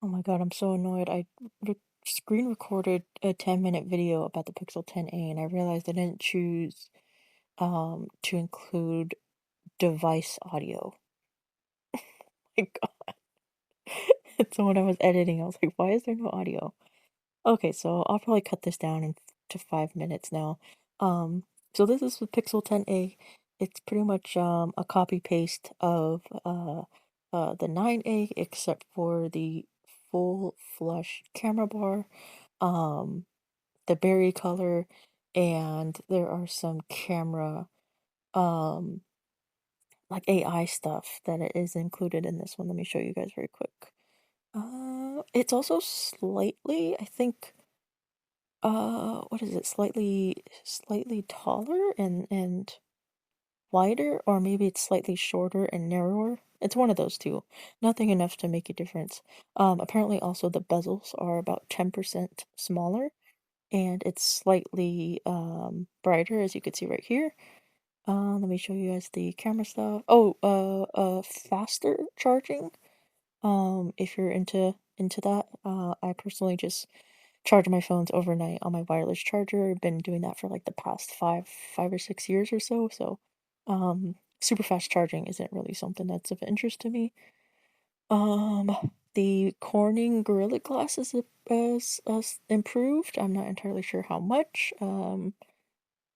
Oh my God, I'm so annoyed. I screen recorded a 10-minute video about the Pixel 10a and I realized I didn't choose to include device audio. My God. And so when I was editing, I was like, why is there no audio? Okay, so I'll probably cut this down to 5 minutes now. Um, so this is the Pixel 10a. It's pretty much a copy paste of the 9a except for the full flush camera bar, um, the berry color, and there are some camera um like AI stuff that is included in this one. Let me show you guys very quick. It's also slightly, I think, what is it? Slightly taller and wider, or maybe it's slightly shorter and narrower. It's one of those two. Nothing enough to make a difference. Apparently also the bezels are about 10% smaller, and it's slightly brighter, as you can see right here. Let me show you guys the camera stuff. Oh, faster charging. If you're into that. I personally just charge my phones overnight on my wireless charger. I've been doing that for like the past five or 6 years or so. So, super fast charging isn't really something that's of interest to me. The Corning Gorilla Glass is improved. I'm not entirely sure how much.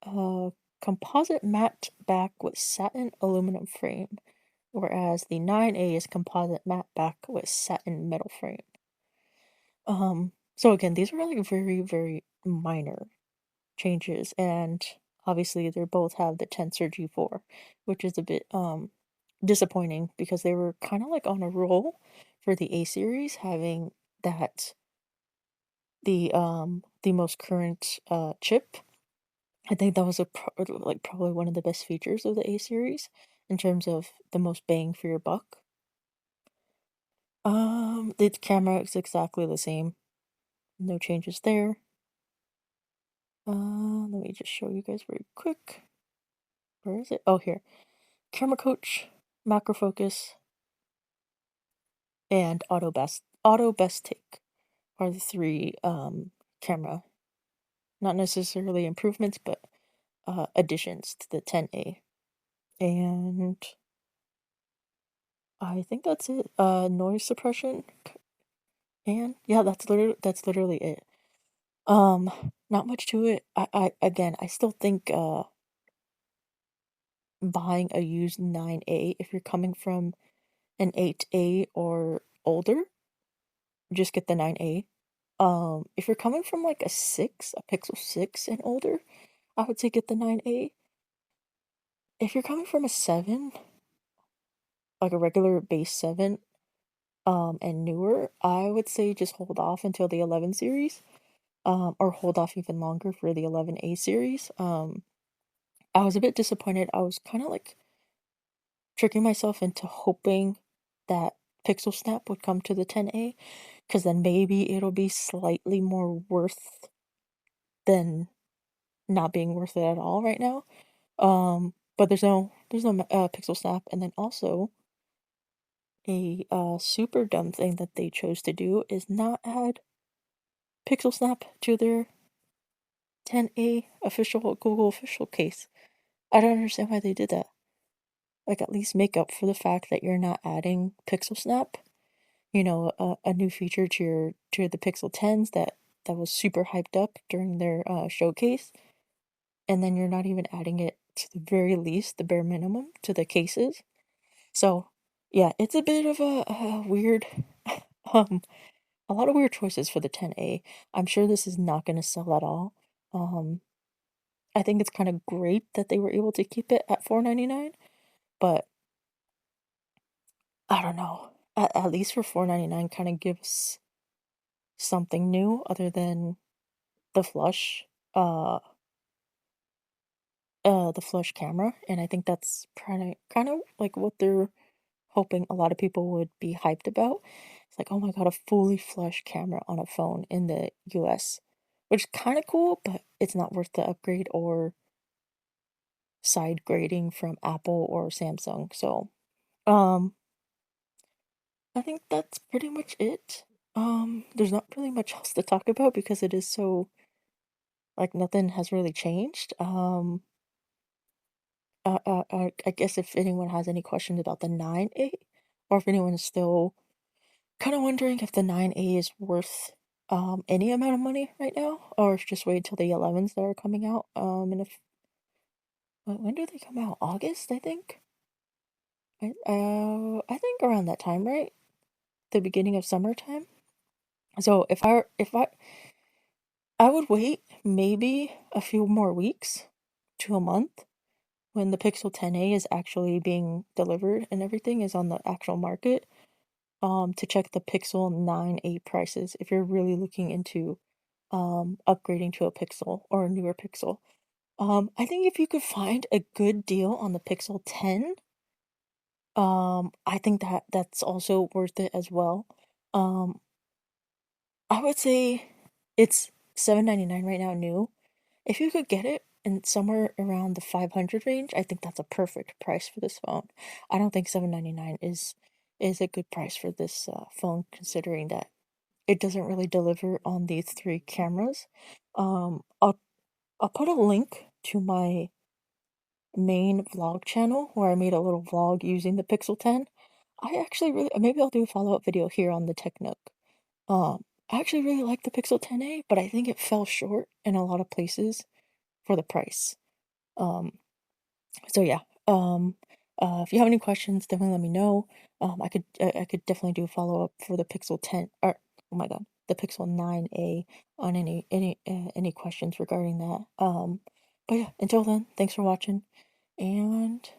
Uh, Composite matte back with satin aluminum frame, whereas the 9A is composite matte back with satin metal frame. So again, these are like very, very minor changes, and obviously they both have the Tensor G4, which is a bit disappointing because they were kind of like on a roll for the A series, having that the most current chip. I think that was like probably one of the best features of the A series in terms of the most bang for your buck. The camera is exactly the same. No changes there. Let me just show you guys very quick. Where is it? Oh, here. Camera coach, macro focus, and auto best take are the three camera, not necessarily improvements, but additions to the 10A. And I think that's it. Noise suppression, and yeah, that's literally it. Um, Not much to it. I again, I still think buying a used 9A, if you're coming from an 8A or older, just get the 9A. If you're coming from like a Pixel 6 and older, I would say get the 9A. If you're coming from a 7, like a regular base 7, and newer, I would say just hold off until the 11 series, or hold off even longer for the 11A series. I was a bit disappointed. I was kind of like tricking myself into hoping that Pixel Snap would come to the 10A, because then maybe it'll be slightly more worth than not being worth it at all right now. But there's no Pixel Snap, and then also a super dumb thing that they chose to do is not add Pixel Snap to their 10A official Google official case. I don't understand why they did that. Like, at least make up for the fact that you're not adding Pixel Snap. You know, a new feature to the Pixel 10s that was super hyped up during their showcase, and then you're not even adding it to the very least, the bare minimum, to the cases. So, yeah, it's a bit of a weird, um, a lot of weird choices for the 10A. I'm sure this is not going to sell at all. Um, I think it's kind of great that they were able to keep it at 499, but I don't know. At least for 499, kind of gives something new other than the flush, uh, the flush camera, and I think that's kind of like what they're hoping a lot of people would be hyped about. It's like, oh my God, a fully flush camera on a phone in the US, which is kind of cool, but it's not worth the upgrade or side grading from Apple or Samsung. So, um, I think that's pretty much it. There's not really much else to talk about because it is so, like, nothing has really changed. I guess if anyone has any questions about the 9A, or if anyone is still kind of wondering if the 9A is worth any amount of money right now, or if just wait till the 11s that are coming out. And if when do they come out? August, I think. I think around that time, right? The beginning of summertime. So I would wait maybe a few more weeks to a month when the Pixel 10a is actually being delivered and everything is on the actual market, to check the Pixel 9a prices if you're really looking into upgrading to a Pixel or a newer Pixel. I think if you could find a good deal on the Pixel 10, I think that that's also worth it as well. Um, I would say it's 799 right now new. If you could get it in somewhere around the 500 range, I think that's a perfect price for this phone. I don't think 799 is a good price for this phone, considering that it doesn't really deliver on these three cameras. Um, I'll I'll put a link to my main vlog channel where I made a little vlog using the Pixel 10. I actually really, maybe I'll do a follow-up video here on the Tech Nook. I actually really like the Pixel 10a, but I think it fell short in a lot of places for the price. Um, so yeah. If you have any questions, definitely let me know. I could definitely do a follow-up for the Pixel 10, or oh my God, the Pixel 9a on any questions regarding that. But yeah, until then, thanks for watching, and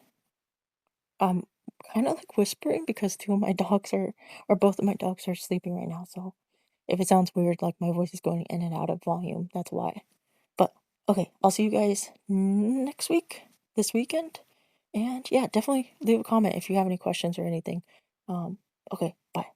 I'm kind of like whispering because two of my dogs are, or both of my dogs are sleeping right now. So if it sounds weird, like my voice is going in and out of volume, that's why. But okay, I'll see you guys next week, this weekend. And yeah, definitely leave a comment if you have any questions or anything. Okay, bye.